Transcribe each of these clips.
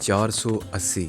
480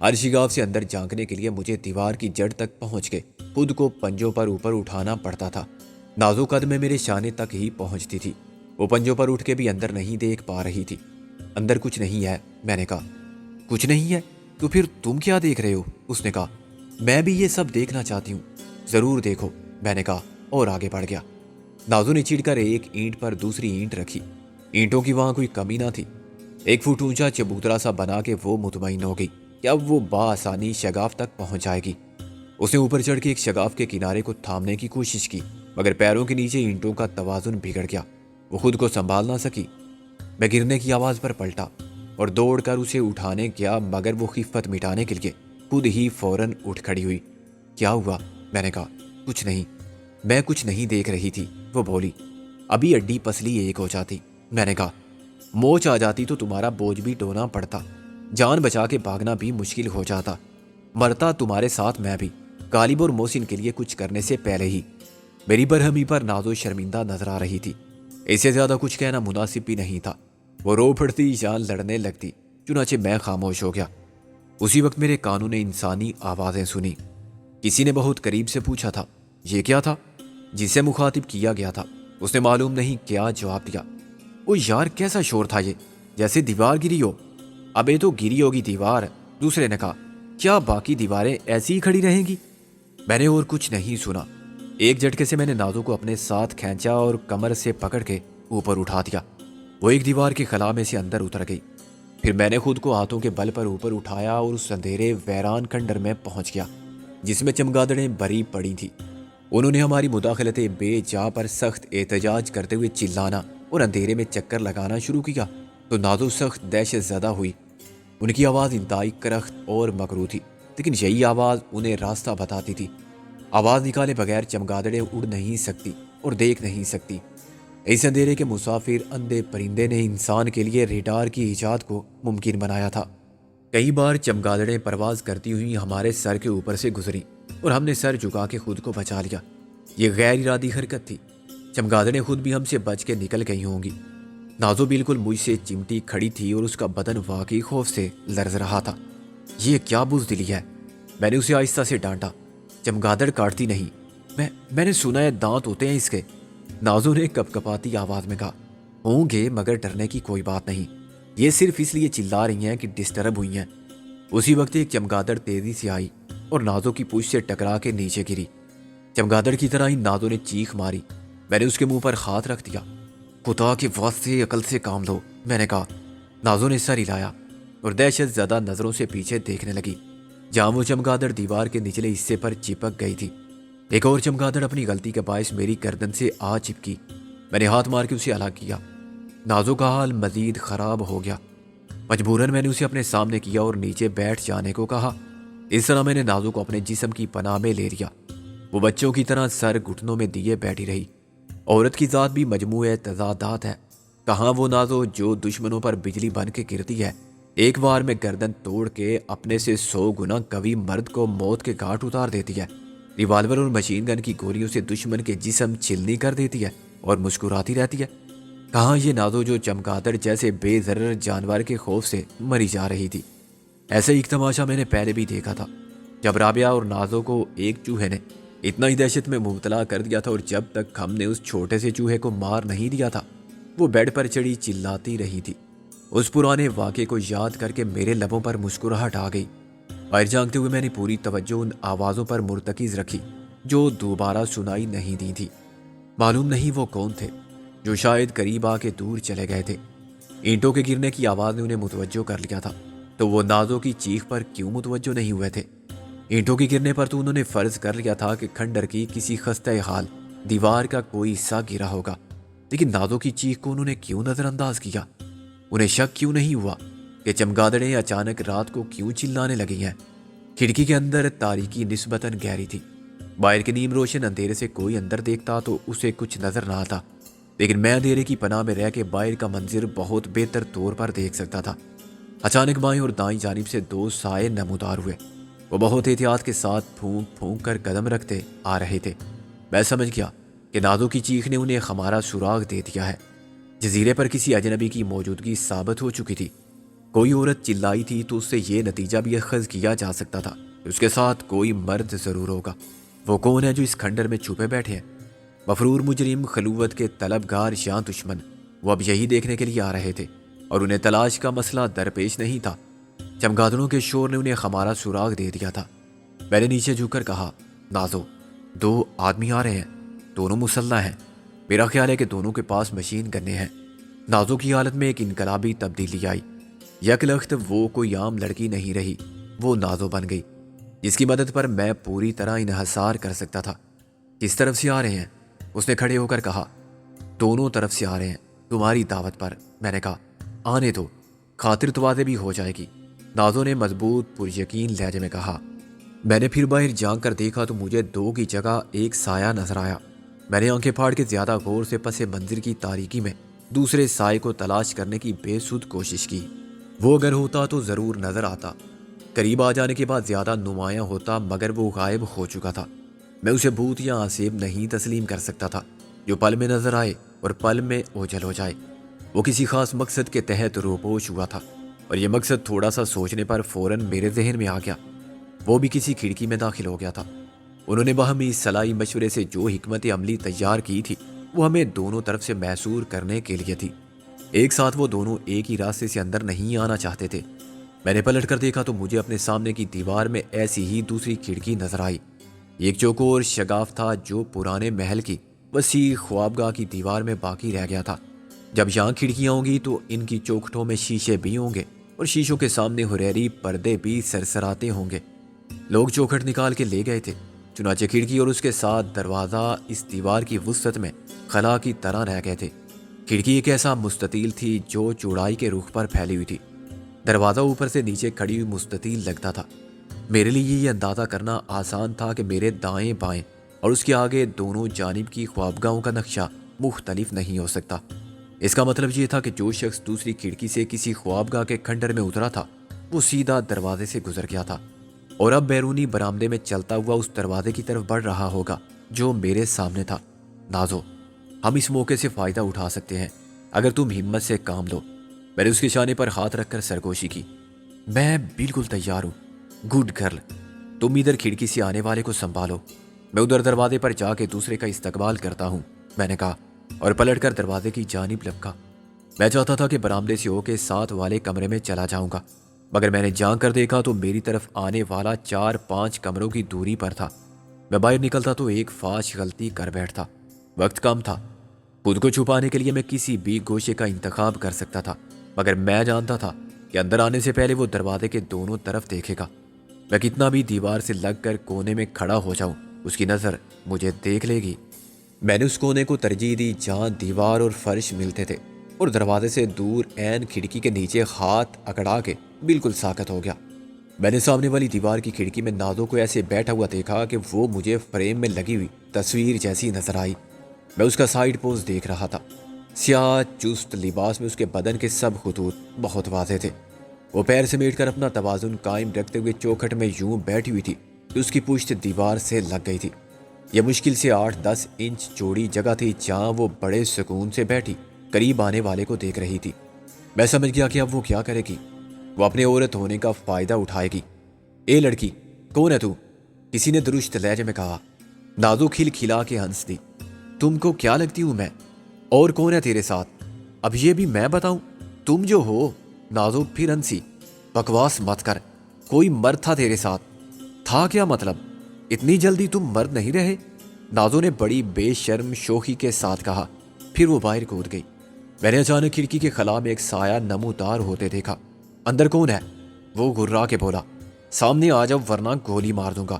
ہر شگاف سے اندر جھانکنے کے لیے مجھے دیوار کی جڑ تک پہنچ کے خود کو پنجوں پر اوپر اٹھانا پڑتا تھا۔ نازو قد میں میرے شانے تک ہی پہنچتی تھی۔ وہ پنجوں پر اٹھ کے بھی اندر نہیں دیکھ پا رہی تھی۔ اندر کچھ نہیں ہے، میں نے کہا۔ کچھ نہیں ہے؟ تو پھر تم کیا دیکھ رہے ہو؟ اس نے کہا۔ میں بھی یہ سب دیکھنا چاہتی ہوں۔ ضرور دیکھو، میں نے کہا اور آگے بڑھ گیا۔ نازو نے چڑھ کر ایک اینٹ پر دوسری اینٹ رکھی۔ اینٹوں کی وہاں کوئی کمی نہ تھی۔ 1 فٹ اونچا چبوترا سا بنا کے وہ مطمئن ہو گئی کہ اب وہ بآسانی شگاف تک پہنچ جائے گی۔ اس نے اوپر چڑھ کے ایک شگاف کے کنارے کو تھامنے کی کوشش کی، مگر پیروں کے نیچے اینٹوں کا توازن بگڑ گیا۔ وہ خود کو سنبھال نہ سکی۔ میں گرنے کی آواز پر پلٹا اور دوڑ کر اسے اٹھانے گیا، مگر وہ خفت مٹانے کے لیے خود ہی فوراً اٹھ کھڑی ہوئی۔ کیا ہوا؟ میں نے کہا۔ کچھ نہیں، میں کچھ نہیں دیکھ رہی تھی، وہ بولی۔ ابھی اڈی پسلی ایک ہو جاتی، میں نے کہا۔ موچ آ جاتی تو تمہارا بوجھ بھی ڈھونا پڑتا، جان بچا کے بھاگنا بھی مشکل ہو جاتا، مرتا تمہارے ساتھ میں بھی، غالب اور محسن کے لیے کچھ کرنے سے پہلے ہی۔ میری برہمی پر نازو شرمندہ نظر آ رہی تھی۔ اس سے زیادہ کچھ کہنا مناسب بھی نہیں تھا۔ وہ رو پھٹتی جان لڑنے لگتی، چنانچہ میں خاموش ہو گیا۔ اسی وقت میرے کانوں نے انسانی آوازیں سنی۔ کسی نے بہت قریب سے پوچھا تھا، یہ کیا تھا؟ جسے مخاطب کیا گیا تھا اس نے معلوم نہیں کیا جواب دیا۔ او یار، کیسا شور تھا یہ، جیسے دیوار گری ہو۔ ابے تو گری ہوگی دیوار، دوسرے نے کہا۔ کیا باقی دیواریں ایسی ہی کھڑی رہیں گی؟ میں نے اور کچھ نہیں سنا۔ ایک جھٹکے سے میں نے نازو کو اپنے ساتھ کھینچا اور کمر سے پکڑ کے اوپر اٹھا دیا۔ وہ ایک دیوار کے خلا میں سے اندر اتر گئی۔ پھر میں نے خود کو ہاتھوں کے بل پر اوپر اٹھایا اور اس اندھیرے ویران کھنڈر میں پہنچ گیا جس میں چمگادڑیں بھری پڑی تھیں۔ انہوں نے ہماری مداخلت بے جا پر سخت احتجاج کرتے ہوئے چلانا اور اندھیرے میں چکر لگانا شروع کیا تو نازو سخت دہشت زدہ ہوئی۔ ان کی آواز انتہائی کرخت اور مکروہ تھی، لیکن یہی آواز انہیں راستہ بتاتی تھی۔ آواز نکالے بغیر چمگادڑیں اڑ نہیں سکتی اور دیکھ نہیں سکتی۔ اس اندھیرے کے مسافر اندھے پرندے نے انسان کے لیے ریڈار کی ایجاد کو ممکن بنایا تھا۔ کئی بار چمگادڑیں پرواز کرتی ہوئی ہمارے سر کے اوپر سے گزری اور ہم نے سر جھکا کے خود کو بچا لیا۔ یہ غیر ارادی حرکت تھی۔ چمگادڑیں خود بھی ہم سے بچ کے نکل گئی ہوں گی۔ نازو بالکل مجھ سے چمٹی کھڑی تھی اور اس کا بدن واقعی خوف سے لرز رہا تھا۔ یہ کیا بزدلی ہے؟ میں نے اسے آہستہ سے ڈانٹا۔ چمگادڑ کاٹتی نہیں، میں نے سنا ہے دانت ہوتے ہیں اس کے۔ نازو نے کپ کپاتی آواز میں کہا۔ ہوں گے، مگر ڈرنے کی کوئی بات نہیں، یہ صرف اس لیے چلا رہی ہیں کہ ڈسٹرب ہوئی ہیں۔ اسی وقت ایک چمگادڑ تیزی سے آئی اور نازو کی پوچھ سے ٹکرا کے نیچے گری۔ چمگادڑ کی طرح ہی نازو نے چیخ ماری۔ میں نے اس کے منہ پر ہاتھ رکھ دیا۔ خدا کے واسطے عقل سے کام لو، میں نے کہا۔ نازو نے سر ہلایا اور دہشت زدہ نظروں سے پیچھے دیکھنے لگی جہاں وہ چمگادڑ دیوار کے نچلے حصے پر چپک گئی تھی۔ ایک اور چمگادڑ اپنی غلطی کے باعث میری گردن سے آ چپکی۔ میں نے ہاتھ مار کے اسے الگ کیا۔ نازو کا حال مزید خراب ہو گیا۔ مجبوراً میں نے اسے اپنے سامنے کیا اور نیچے بیٹھ جانے کو کہا۔ اس طرح میں نے نازو کو اپنے جسم کی پناہ میں لے لیا۔ وہ بچوں کی طرح سر گھٹنوں میں دیے بیٹھی رہی۔ عورت کی ذات بھی مجموعہ تضادات ہے۔ کہاں وہ نازو جو دشمنوں پر بجلی بن کے گرتی ہے، ایک بار میں گردن توڑ کے اپنے سے 100 گنا قوی مرد کو موت کے گھاٹ اتار دیتی ہے، ریوالور اور مشین گن کی گولیوں سے دشمن کے جسم چھلنی کر دیتی ہے اور مسکراتی رہتی ہے۔ کہاں یہ نازو جو چمگادڑ جیسے بے ضرر جانور کے خوف سے مری جا رہی تھی۔ ایسا ایک تماشا میں نے پہلے بھی دیکھا تھا، جب رابعہ اور نازو کو ایک چوہے نے اتنا ہی دہشت میں مبتلا کر دیا تھا، اور جب تک ہم نے اس چھوٹے سے چوہے کو مار نہیں دیا تھا وہ بیڈ پر چڑھی چلاتی رہی تھی۔ اس پرانے واقعے کو یاد کر کے میرے لبوں پر مسکراہٹ آ گئی۔ باہر جانگتے ہوئے میں نے پوری توجہ ان آوازوں پر مرتکز رکھی جو دوبارہ سنائی نہیں دی تھی۔ معلوم نہیں وہ کون تھے، جو شاید قریب آ کے دور چلے گئے تھے۔ اینٹوں کے گرنے کی آواز نے انہیں متوجہ کر لیا تھا، تو وہ نازو کی چیخ پر کیوں متوجہ نہیں ہوئے تھے؟ اینٹوں کے گرنے پر تو انہوں نے فرض کر لیا تھا کہ کھنڈر کی کسی خستہ حال دیوار کا کوئی حصہ گرا ہوگا، لیکن نازو کی چیخ کو انہوں نے کیوں نظر انداز کیا؟ انہیں شک کیوں نہیں ہوا کہ چمگادڑیں اچانک رات کو کیوں چلانے لگی ہیں؟ کھڑکی کے اندر تاریکی نسبتاً گہری تھی۔ باہر کے نیم روشن اندھیرے سے کوئی اندر دیکھتا تو اسے کچھ نظر نہ آتا، لیکن میں اندھیرے کی پناہ میں رہ کے باہر کا منظر بہت بہتر طور پر دیکھ سکتا تھا۔ اچانک بائیں اور دائیں جانب سے 2 سائے نمودار ہوئے۔ وہ بہت احتیاط کے ساتھ پھونک پھونک کر قدم رکھتے آ رہے تھے۔ میں سمجھ گیا کہ نازو کی چیخ نے انہیں ہمارا سراغ دے دیا ہے۔ جزیرے پر کسی اجنبی کی موجودگی ثابت ہو چکی تھی۔ کوئی عورت چلائی تھی تو اس سے یہ نتیجہ بھی اخذ کیا جا سکتا تھا کہ اس کے ساتھ کوئی مرد ضرور ہوگا۔ وہ کون ہے جو اس کھنڈر میں چھپے بیٹھے ہیں؟ مفرور مجرم، خلوت کے طلبگار یا دشمن؟ وہ اب یہی دیکھنے کے لیے آ رہے تھے اور انہیں تلاش کا مسئلہ درپیش نہیں تھا۔ چمگادڑوں کے شور نے انہیں ہمارا سراغ دے دیا تھا۔ میں نے نیچے جھک کر کہا، نازو، 2 آدمی آ رہے ہیں، دونوں مسلح ہیں۔ میرا خیال ہے کہ دونوں کے پاس مشین گنیں ہیں۔ نازو کی حالت میں ایک انقلابی تبدیلی آئی۔ یک لخت وہ کوئی عام لڑکی نہیں رہی، وہ نازو بن گئی، جس کی مدد پر میں پوری طرح انحصار کر سکتا تھا۔ کس طرف سے آ رہے ہیں؟ اس نے کھڑے ہو کر کہا۔ دونوں طرف سے آ رہے ہیں، تمہاری دعوت پر۔ میں نے کہا، آنے دو، خاطر تواضع بھی ہو جائے گی، نازو نے مضبوط پر یقین لہجے میں کہا۔ میں نے پھر باہر جھانک کر دیکھا تو مجھے 2 کی جگہ ایک سایہ نظر آیا۔ میں نے آنکھیں پھاڑ کے زیادہ غور سے پس منظر کی تاریکی میں دوسرے سائے کو تلاش کرنے کی بے سود کوشش کی۔ وہ اگر ہوتا تو ضرور نظر آتا، قریب آ جانے کے بعد زیادہ نمایاں ہوتا، مگر وہ غائب ہو چکا تھا۔ میں اسے بھوت یا آسیب نہیں تسلیم کر سکتا تھا جو پل میں نظر آئے اور پل میں اوجھل ہو جائے۔ وہ کسی خاص مقصد کے تحت روپوش ہوا تھا، اور یہ مقصد تھوڑا سا سوچنے پر فوراً میرے ذہن میں آ گیا۔ وہ بھی کسی کھڑکی میں داخل ہو گیا تھا۔ انہوں نے باہمی صلاحی مشورے سے جو حکمت عملی تیار کی تھی وہ ہمیں دونوں طرف سے محصور کرنے کے لیے تھی۔ ایک ساتھ وہ دونوں ایک ہی راستے سے اندر نہیں آنا چاہتے تھے۔ میں نے پلٹ کر دیکھا تو مجھے اپنے سامنے کی دیوار میں ایسی ہی دوسری کھڑکی نظر آئی۔ ایک چوکور شگاف تھا جو پرانے محل کی وسیع خوابگاہ کی دیوار میں باقی رہ گیا تھا۔ جب یہاں کھڑکیاں ہوں گی تو ان کی چوکھٹوں میں شیشے بھی ہوں گے اور شیشوں کے سامنے حریری پردے بھی سرسراتے ہوں گے۔ لوگ چوکھٹ نکال کے لے گئے تھے، چنانچہ کھڑکی اور اس کے ساتھ دروازہ اس دیوار کی وسعت میں خلا کی طرح رہ گئے تھے۔ کھڑکی ایک ایسا مستطیل تھی جو چوڑائی کے رخ پر پھیلی ہوئی تھی۔ دروازہ اوپر سے نیچے کھڑی ہوئی مستطیل لگتا تھا۔ میرے لیے یہ اندازہ کرنا آسان تھا کہ میرے دائیں بائیں اور اس کے آگے دونوں جانب کی خوابگاہوں کا نقشہ مختلف نہیں ہو سکتا۔ اس کا مطلب یہ تھا کہ جو شخص دوسری کھڑکی سے کسی خوابگاہ کے کھنڈر میں اترا تھا وہ سیدھا دروازے سے گزر گیا تھا اور اب بیرونی برآمدے میں چلتا ہوا اس دروازے کی طرف بڑھ رہا ہوگا جو میرے سامنے تھا۔ نازو، ہم اس موقع سے فائدہ اٹھا سکتے ہیں اگر تم ہمت سے کام لو۔ میں نے اس کے شانے پر ہاتھ رکھ کر سرگوشی کی۔ میں بالکل تیار ہوں، گڈ گرل۔ تم ادھر کھڑکی سے آنے والے کو سنبھالو، میں ادھر دروازے پر جا کے دوسرے کا استقبال کرتا ہوں، میں نے کہا اور پلٹ کر دروازے کی جانب لپکا۔ میں چاہتا تھا کہ برآمدے سے ہو کے ساتھ والے کمرے میں چلا جاؤں گا، مگر میں نے جھانک کر دیکھا تو میری طرف آنے والا 4-5 کمروں کی دوری پر تھا۔ میں باہر نکلتا تو ایک فاش غلطی کر بیٹھتا۔ وقت کم تھا، خود کو چھپانے کے لیے میں کسی بھی گوشے کا انتخاب کر سکتا تھا، مگر میں جانتا تھا کہ اندر آنے سے پہلے وہ دروازے کے دونوں طرف دیکھے گا۔ میں کتنا بھی دیوار سے لگ کر کونے میں کھڑا ہو جاؤں، اس کی نظر مجھے دیکھ لے گی۔ میں نے اس کونے کو ترجیح دی جہاں دیوار اور فرش ملتے تھے اور دروازے سے دور عین کھڑکی کے نیچے ہاتھ اکڑا کے بالکل ساکت ہو گیا۔ میں نے سامنے والی دیوار کی کھڑکی میں نازو کو ایسے بیٹھا ہوا دیکھا کہ وہ مجھے فریم میں لگی ہوئی تصویر جیسی نظر آئی۔ میں اس کا سائیڈ پوز دیکھ رہا تھا۔ سیاہ چست لباس میں اس کے بدن کے سب خطوط بہت واضح تھے۔ وہ پیر سمیٹ کر اپنا توازن قائم رکھتے ہوئے چوکھٹ میں یوں بیٹھی ہوئی تھی کہ اس کی پشت دیوار سے لگ گئی تھی۔ یہ مشکل سے 8-10 انچ چوڑی جگہ تھی جہاں وہ بڑے سکون سے بیٹھی قریب آنے والے کو دیکھ رہی تھی۔ میں سمجھ گیا کہ اب وہ کیا کرے گی، وہ اپنے عورت ہونے کا فائدہ اٹھائے گی۔ اے لڑکی، کون ہے تو؟ کسی نے درست لہجے میں کہا۔ نازو کھل کھلا کے ہنس دی۔ تم کو کیا لگتی ہوں میں؟ اور کون ہے تیرے ساتھ؟ اب یہ بھی میں بتاؤں تم جو ہو؟ نازو پھر ہنسی۔ بکواس مت کر، کوئی مرد تھا تیرے ساتھ؟ تھا کیا مطلب؟ اتنی جلدی تم مرد نہیں رہے؟ نازو نے بڑی بے شرم شوخی کے ساتھ کہا۔ پھر وہ باہر کود گئی۔ میں نے اچانک کھڑکی کے خلا میں ایک سایہ نمودار ہوتے دیکھا۔ اندر کون ہے؟ وہ گھرا کے بولا۔ سامنے آ جاؤ ورنہ گولی مار دوں گا۔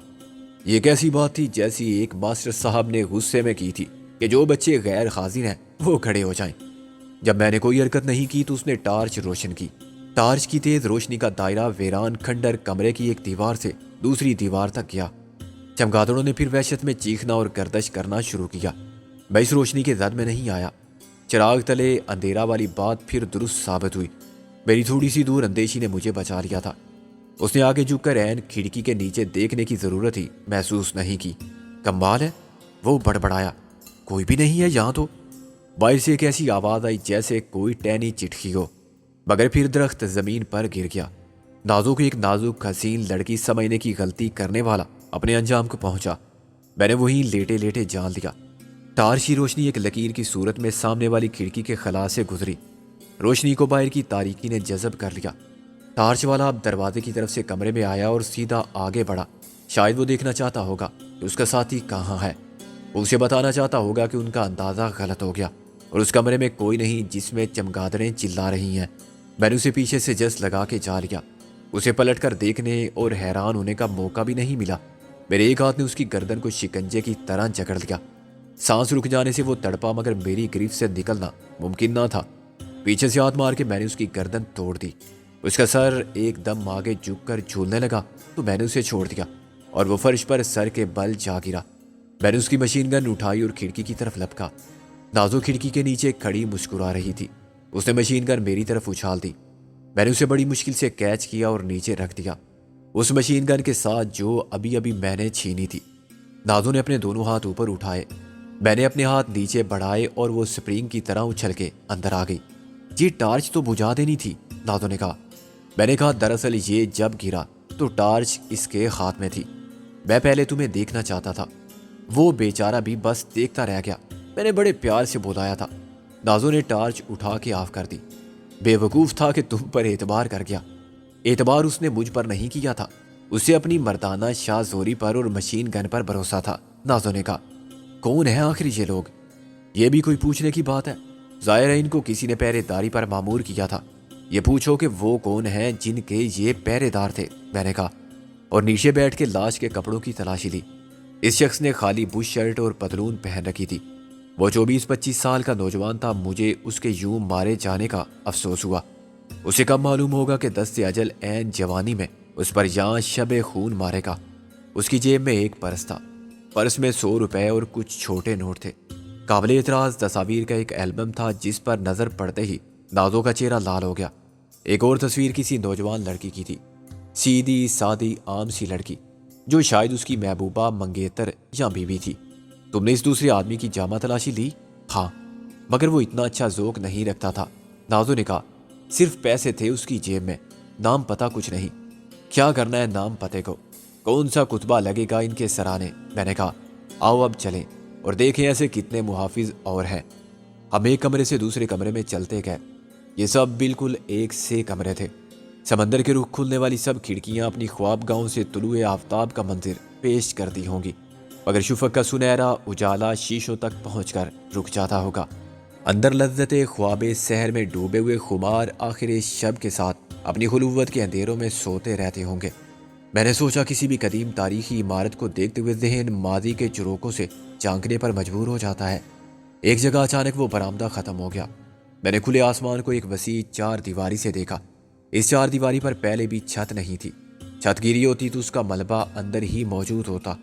یہ ایک ایسی بات تھی جیسی ایک ماسٹر صاحب نے غصے میں کی تھی کہ جو بچے غیر حاضر ہیں وہ کھڑے ہو جائیں۔ جب میں نے کوئی حرکت نہیں کی تو اس نے ٹارچ روشن کی۔ ٹارچ کی تیز روشنی کا دائرہ ویران کھنڈر کمرے کی ایک دیوار سے دوسری دیوار تک گیا۔ چمگادڑوں نے پھر وحشت میں چیخنا اور گردش کرنا شروع کیا۔ میں اس روشنی کے زد میں نہیں آیا۔ چراغ تلے اندھیرا والی بات پھر درست ثابت ہوئی۔ میری تھوڑی سی دور اندیشی نے مجھے بچا لیا تھا۔ اس نے آگے جھک کر عین کھڑکی کے نیچے دیکھنے کی ضرورت ہی محسوس نہیں کی۔ کمال ہے، وہ بڑبڑایا، کوئی بھی نہیں ہے یہاں تو۔ باہر سے ایک ایسی آواز آئی جیسے کوئی ٹہنی چٹکی ہو۔ مگر پھر درخت زمین پر گر گیا۔ نازو کو ایک نازک حسین لڑکی سمجھنے کی غلطی کرنے والا اپنے انجام کو پہنچا۔ میں نے وہیں لیٹے لیٹے جان لیا۔ ٹارچ کی روشنی ایک لکیر کی صورت میں سامنے والی کھڑکی کے خلا سے گزری۔ روشنی کو باہر کی تاریکی نے جذب کر لیا۔ ٹارچ والا اب دروازے کی طرف سے کمرے میں آیا اور سیدھا آگے بڑھا۔ شاید وہ دیکھنا چاہتا ہوگا کہ اس کا ساتھی کہاں ہے۔ وہ اسے بتانا چاہتا ہوگا کہ ان کا اندازہ غلط ہو گیا اور اس کمرے میں کوئی نہیں جس میں چمگادڑیں چلا رہی ہیں۔ میں نے اسے پیچھے سے جس لگا کے جا لیا۔ اسے پلٹ کر دیکھنے اور حیران ہونے کا موقع بھی نہیں ملا۔ میرے ایک ہاتھ نے اس کی گردن کو شکنجے کی طرح جکڑ لیا۔ سانس رک جانے سے وہ تڑپا، مگر میری گریف سے نکلنا ممکن نہ تھا۔ پیچھے سے ہاتھ مار کے میں نے اس کی گردن توڑ دی۔ اس کا سر ایک دم آگے جھک کر جھولنے لگا تو میں نے اسے چھوڑ دیا اور وہ فرش پر سر کے بل جا گرا۔ میں نے اس کی مشین گن اٹھائی اور کھڑکی کی طرف لپکا۔ نازو کھڑکی کے نیچے کھڑی مسکرا رہی تھی۔ اس نے مشین گن میری طرف اچھال دی۔ میں نے اسے بڑی مشکل سے کیچ کیا اور نیچے رکھ دیا، اس مشین گن کے ساتھ جو ابھی میں نے چھینی تھی۔ نازو نے اپنے دونوں ہاتھ اوپر اٹھائے۔ میں نے اپنے ہاتھ نیچے بڑھائے اور وہ سپرنگ کی طرح اچھل کے اندر آ گئی۔ یہ ٹارچ تو بجھا دینی تھی، نازو نے کہا۔ میں نے کہا دراصل یہ جب گرا تو ٹارچ اس کے ہاتھ میں تھی۔ میں پہلے تمہیں دیکھنا چاہتا تھا۔ وہ بیچارہ بھی بس دیکھتا رہ گیا۔ میں نے بڑے پیار سے بلایا تھا۔ نازو نے ٹارچ اٹھا کے آف کر دی۔ بے وقوف تھا کہ تم پر اعتبار کر گیا۔ اعتبار اس نے مجھ پر نہیں کیا تھا، اسے اپنی مردانہ شاہ زوری پر اور مشین گن پر بھروسہ تھا، نازو نے کہا۔ کون ہے آخر یہ لوگ؟ یہ بھی کوئی پوچھنے کی بات ہے؟ ظاہر ہے ان کو کسی نے پہرے داری پر مامور کیا تھا۔ یہ پوچھو کہ وہ کون ہیں جن کے یہ پہرے دار تھے، میں نے کہا، اور نیچے بیٹھ کے لاش کے کپڑوں کی تلاشی لی۔ اس شخص نے خالی بش شرٹ اور پتلون پہن رکھی تھی۔ وہ 24-25 سال کا نوجوان تھا۔ مجھے اس کے یوں مارے جانے کا افسوس ہوا۔ اسے کب معلوم ہوگا کہ دست اجل عین جوانی میں اس پر یہاں شب خون مارے گا۔ اس کی جیب میں ایک پرس تھا۔ پرس میں 100 روپے اور کچھ چھوٹے نوٹ تھے۔ قابل اعتراض تصاویر کا ایک البم تھا جس پر نظر پڑتے ہی نازو کا چہرہ لال ہو گیا۔ ایک اور تصویر کسی نوجوان لڑکی کی تھی، سیدھی سادی عام سی لڑکی جو شاید اس کی محبوبہ منگیتر یا بیوی تھی۔ تم نے اس دوسرے آدمی کی جامہ تلاشی لی؟ ہاں، مگر وہ اتنا اچھا ذوق نہیں رکھتا تھا، نازو نے کہا۔ صرف پیسے تھے اس کی جیب میں، نام پتہ کچھ نہیں۔ کیا کرنا ہے نام پتے کو؟ کون سا کتبہ لگے گا ان کے سرانے؟ میں نے کہا۔ آؤ اب چلیں اور دیکھیں ایسے کتنے محافظ اور ہیں۔ ہم ایک کمرے سے دوسرے کمرے میں چلتے گئے۔ یہ سب بالکل ایک سے کمرے تھے۔ سمندر کے رخ کھلنے والی سب کھڑکیاں اپنی خواب گاہوں سے طلوع آفتاب کا منظر پیش کرتی ہوں گی، مگر شفق کا سنہرا اجالا شیشوں تک پہنچ کر رک جاتا ہوگا۔ اندر لذت خواب سحر میں ڈوبے ہوئے خمار آخر شب کے ساتھ اپنی خلوت کے اندھیروں میں سوتے رہتے ہوں گے۔ میں نے سوچا کسی بھی قدیم تاریخی عمارت کو دیکھتے ہوئے ذہن ماضی کے چروکوں سے جھانکنے پر مجبور ہو جاتا ہے۔ ایک جگہ اچانک وہ برآمدہ ختم ہو گیا۔ میں نے کھلے آسمان کو ایک وسیع 4 دیواری سے دیکھا۔ اس 4 دیواری پر پہلے بھی چھت نہیں تھی۔ چھت گیری ہوتی تو اس کا ملبہ اندر ہی موجود ہوتا۔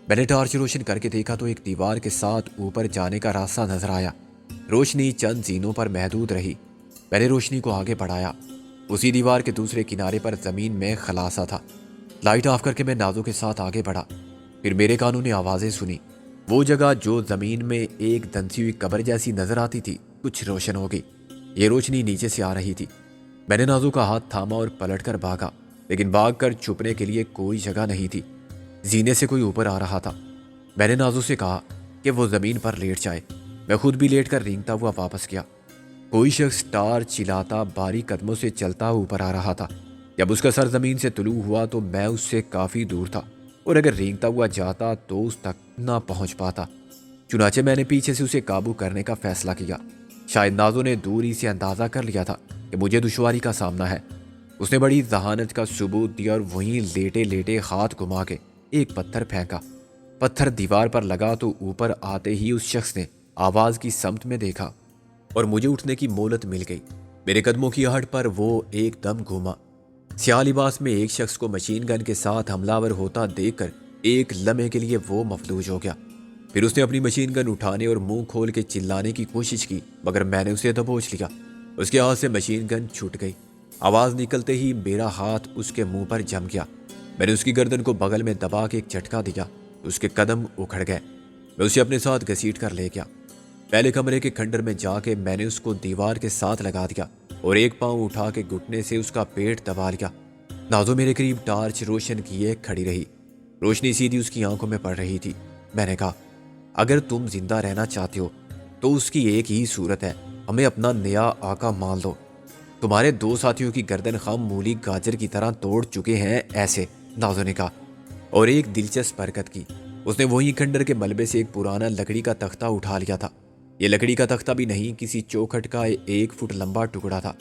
میں نے ٹارچ روشن کر کے دیکھا تو ایک دیوار کے ساتھ اوپر جانے کا راستہ نظر آیا۔ روشنی چند زینوں پر محدود رہی۔ میں نے روشنی کو آگے بڑھایا۔ اسی دیوار کے دوسرے کنارے پر زمین میں خلاصہ تھا۔ لائٹ آف کر کے میں نازو کے ساتھ آگے بڑھا۔ پھر میرے کانوں نے آوازیں سنی۔ وہ جگہ جو زمین میں ایک دھنسی ہوئی قبر جیسی نظر آتی تھی کچھ روشن ہو گئی۔ یہ روشنی نیچے سے آ رہی تھی۔ میں نے نازو کا ہاتھ تھاما اور پلٹ کر بھاگا، لیکن بھاگ کر چھپنے کے لیے کوئی جگہ نہیں تھی۔ زینے سے کوئی اوپر آ رہا تھا۔ میں نے نازو سے کہا کہ وہ زمین پر لیٹ جائے۔ میں خود بھی لیٹ کر رینگتا ہوا واپس گیا۔ کوئی شخص ٹارچ چلاتا باریک قدموں سے چلتا اوپر آ رہا تھا۔ جب اس کا سر زمین سے طلوع ہوا تو میں اس سے کافی دور تھا، اور اگر رینگتا ہوا جاتا تو اس تک نہ پہنچ پاتا۔ چنانچہ میں نے پیچھے سے اسے قابو کرنے کا فیصلہ کیا۔ شاید نازو نے دوری سے اندازہ کر لیا تھا کہ مجھے دشواری کا سامنا ہے۔ اس نے بڑی ذہانت کا ثبوت دیا اور وہیں لیٹے لیٹے ہاتھ گھما کے ایک پتھر پھینکا۔ پتھر دیوار پر لگا تو اوپر آتے ہی اس شخص نے آواز کی سمت میں دیکھا اور مجھے اٹھنے کی مہلت مل گئی۔ میرے قدموں کی آہٹ پر وہ ایک دم گھوما۔ سیاہ لباس میں ایک شخص کو مشین گن کے ساتھ حملہ آور ہوتا دیکھ کر ایک لمحے کے لیے وہ مفلوج ہو گیا۔ پھر اس نے اپنی مشین گن اٹھانے اور منہ کھول کے چلانے کی کوشش کی، مگر میں نے اسے دبوچ لیا۔ اس کے ہاتھ سے مشین گن چھوٹ گئی۔ آواز نکلتے ہی میرا ہاتھ اس کے منہ پر جم گیا۔ میں نے اس کی گردن کو بغل میں دبا کے ایک جھٹکا دیا، اس کے قدم اکھڑ گئے۔ میں اسے اپنے ساتھ گھسیٹ کر لے گیا۔ پہلے کمرے کے کھنڈر میں جا کے میں نے اس کو دیوار کے ساتھ لگا دیا اور ایک پاؤں اٹھا کے گھٹنے سے اس کا پیٹ دبا لیا۔ نازو میرے قریب ٹارچ روشن کیے کھڑی رہی، روشنی سیدھی اس کی آنکھوں میں پڑ رہی تھی۔ میں نے کہا، اگر تم زندہ رہنا چاہتے ہو تو اس کی ایک ہی صورت ہے، ہمیں اپنا نیا آقا مان لو۔ تمہارے 2 ساتھیوں کی گردن خام مولی گاجر کی طرح توڑ چکے ہیں ایسے، نازو نے کہا، اور ایک دلچسپ حرکت کی۔ اس نے وہیں کھنڈر کے ملبے سے ایک پرانا لکڑی کا تختہ اٹھا لیا تھا۔ یہ لکڑی کا تختہ بھی نہیں، کسی چوکھٹ کا 1 فٹ لمبا ٹکڑا تھا،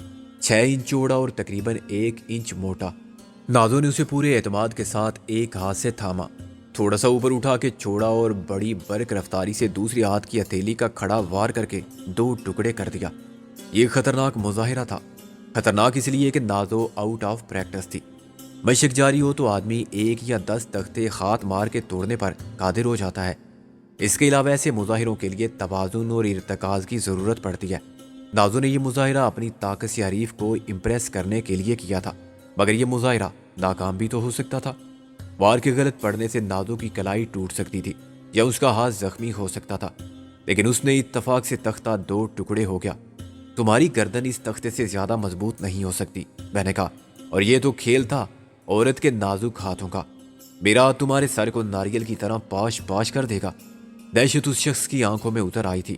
6 انچ چوڑا اور تقریباً 1 انچ موٹا۔ نازو نے اسے پورے اعتماد کے ساتھ ایک ہاتھ سے تھاما، تھوڑا سا اوپر اٹھا کے چھوڑا اور بڑی برق رفتاری سے دوسری ہاتھ کی ہتھیلی کا کھڑا وار کر کے 2 ٹکڑے کر دیا۔ یہ خطرناک مظاہرہ تھا، خطرناک اس لیے کہ نازو آؤٹ آف پریکٹس تھی۔ مشق جاری ہو تو آدمی 1 یا 10 تختے ہاتھ مار کے توڑنے پر قادر ہو جاتا ہے۔ اس کے علاوہ ایسے مظاہروں کے لیے توازن اور ارتکاز کی ضرورت پڑتی ہے۔ نازو نے یہ مظاہرہ اپنی طاقت سے حریف کو امپریس کرنے کے لیے کیا تھا، مگر یہ مظاہرہ ناکام بھی تو ہو سکتا تھا۔ وار کے غلط پڑنے سے نازو کی کلائی ٹوٹ سکتی تھی یا اس کا ہاتھ زخمی ہو سکتا تھا، لیکن اس نے اتفاق سے تختہ 2 ٹکڑے ہو گیا۔ تمہاری گردن اس تختے سے زیادہ مضبوط نہیں ہو سکتی، میں نے کہا، اور یہ تو کھیل تھا عورت کے نازک ہاتھوں کا۔ میرا ہاتھ تمہارے سر کو ناریل کی طرح پاش پاش کر دے گا۔ دہشت اس شخص کی آنکھوں میں اتر آئی تھی۔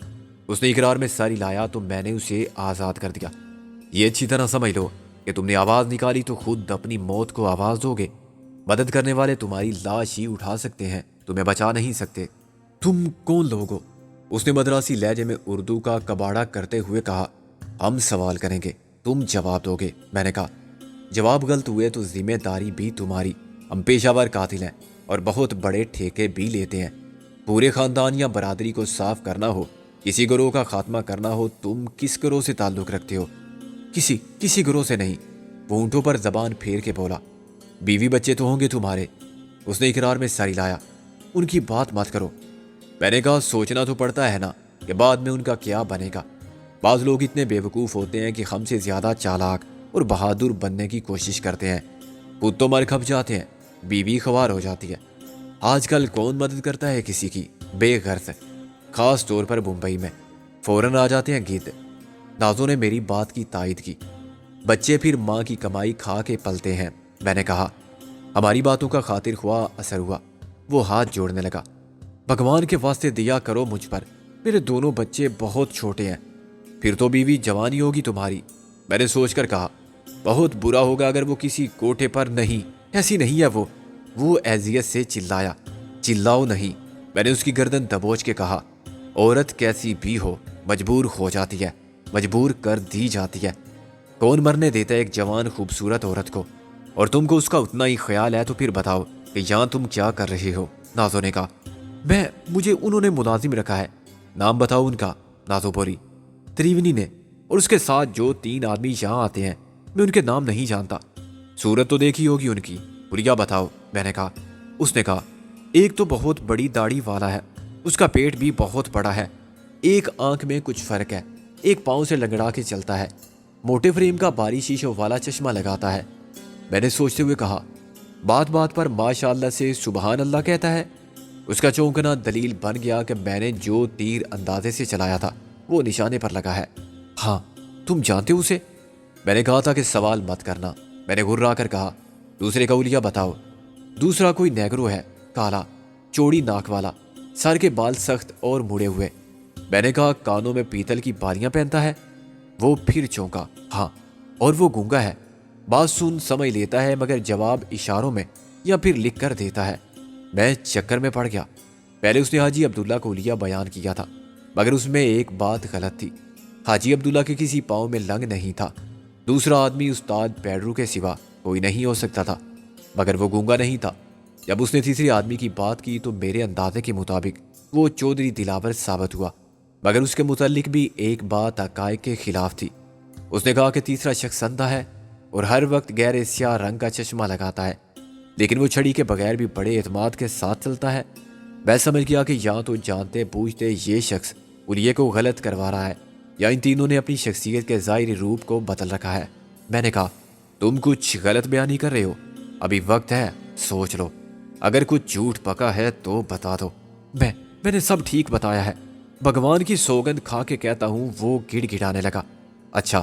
اس نے اقرار میں سر ہلایا تو میں نے اسے آزاد کر دیا۔ یہ اچھی طرح سمجھ لو کہ تم نے آواز نکالی تو خود اپنی موت کو آواز دو گے۔ مدد کرنے والے تمہاری لاش ہی اٹھا سکتے ہیں، تمہیں بچا نہیں سکتے۔ تم کون لوگ ہو؟ اس نے مدراسی لہجے میں اردو کا کباڑا کرتے ہوئے کہا۔ ہم سوال کریں گے، تم جواب دو گے، میں نے کہا۔ جواب غلط ہوئے تو ذمہ داری بھی تمہاری۔ ہم پیشہ ور قاتل ہیں اور بہت بڑے ٹھیکے بھی لیتے ہیں۔ پورے خاندان یا برادری کو صاف کرنا ہو، کسی گروہ کا خاتمہ کرنا ہو، تم کس گروہ سے تعلق رکھتے ہو؟ کسی گروہ سے نہیں، وہ اونٹوں پر زبان پھیر کے بولا۔ بیوی بچے تو ہوں گے تمہارے؟ اس نے اقرار میں سر ہلایا۔ ان کی بات مت کرو، میں نے کہا۔ سوچنا تو پڑتا ہے نا کہ بعد میں ان کا کیا بنے گا۔ بعض لوگ اتنے بیوقوف ہوتے ہیں کہ ہم سے زیادہ چالاک اور بہادر بننے کی کوشش کرتے ہیں، خود تو مر کھپ جاتے ہیں، بیوی خوار ہو جاتی ہے۔ آج کل کون مدد کرتا ہے کسی کی؟ بے غرض، خاص طور پر ممبئی میں فوراً آ جاتے ہیں گید۔ نازو نے میری بات کی تائید کی۔ بچے پھر ماں کی کمائی کھا کے پلتے ہیں، میں نے کہا۔ ہماری باتوں کا خاطر خواہ اثر ہوا، وہ ہاتھ جوڑنے لگا۔ بھگوان کے واسطے دیا کرو مجھ پر، میرے دونوں بچے بہت چھوٹے ہیں۔ پھر تو بیوی جوانی ہوگی تمہاری، میں نے سوچ کر کہا۔ بہت برا ہوگا اگر وہ کسی کوٹھے پر نہیں، ایسی نہیں ہے وہ اذیت سے چلایا۔ چلاؤ نہیں، میں نے اس کی گردن دبوچ کے کہا۔ عورت کیسی بھی ہو مجبور ہو جاتی ہے، مجبور کر دی جاتی ہے۔ کون مرنے دیتا ہے ایک جوان خوبصورت عورت کو؟ اور تم کو اس کا اتنا ہی خیال ہے تو پھر بتاؤ کہ یہاں تم کیا کر رہے ہو؟ نازو نے کہا۔ مجھے انہوں نے ملازم رکھا ہے۔ نام بتاؤ ان کا، نازو بولی۔ تریونی نے، اور اس کے ساتھ جو 3 آدمی یہاں آتے ہیں، میں ان کے نام نہیں جانتا۔ صورت تو دیکھی ہوگی ان کی، بڑھیا بتاؤ، میں نے کہا۔ اس نے کہا، ایک تو بہت بڑی داڑھی والا ہے، اس کا پیٹ بھی بہت بڑا ہے، ایک آنکھ میں کچھ فرق ہے، ایک پاؤں سے لنگڑا کے چلتا ہے، موٹے فریم کا باری شیشوں والا چشمہ لگاتا ہے۔ میں نے سوچتے ہوئے کہا، بات بات پر ماشاء اللہ سے سبحان اللہ کہتا ہے۔ اس کا چونکنا دلیل بن گیا کہ میں نے جو تیر اندازے سے چلایا تھا وہ نشانے پر لگا ہے۔ ہاں، تم جانتے ہو اسے؟ میں نے کہا تھا کہ سوال مت کرنا، میں نے گھرا کر کہا۔ دوسرے کا اولیہ بتاؤ۔ دوسرا کوئی نیگرو ہے، کالا، چوڑی ناک والا، سر کے بال سخت اور مڑے ہوئے۔ میں نے کہا، کانوں میں پیتل کی بالیاں پہنتا ہے؟ وہ پھر چونکا۔ ہاں، اور وہ گونگا ہے، بات سن سمجھ لیتا ہے مگر جواب اشاروں میں یا پھر لکھ کر دیتا ہے۔ میں چکر میں پڑ گیا۔ پہلے اس نے حاجی عبداللہ کو اولیہ بیان کیا تھا، مگر اس میں ایک بات غلط تھی۔ حاجی عبداللہ کے کسی پاؤں میں لنگ نہیں تھا۔ دوسرا آدمی استاد پیڈرو کے سوا کوئی نہیں ہو سکتا تھا، مگر وہ گونگا نہیں تھا۔ جب اس نے تیسرے آدمی کی بات کی تو میرے اندازے کے مطابق وہ چودھری دلاور ثابت ہوا، مگر اس کے متعلق بھی ایک بات حقائق کے خلاف تھی۔ اس نے کہا کہ تیسرا شخص اندھا ہے اور ہر وقت گہرے سیاہ رنگ کا چشمہ لگاتا ہے، لیکن وہ چھڑی کے بغیر بھی بڑے اعتماد کے ساتھ چلتا ہے۔ میں سمجھ گیا کہ یا تو جانتے بوجھتے یہ شخص اولیے کو غلط کروا رہا ہے، یا ان تینوں نے اپنی شخصیت کے ظاہری روپ کو بدل رکھا ہے۔ میں نے کہا، تم کچھ غلط بیانی کر رہے ہو، ابھی وقت ہے، سوچ لو، اگر کچھ جھوٹ پکا ہے تو بتا دو۔ میں نے سب ٹھیک بتایا ہے، بھگوان کی سوگند کھا کے کہتا ہوں۔ وہ گڑ گڑانے لگا۔ اچھا،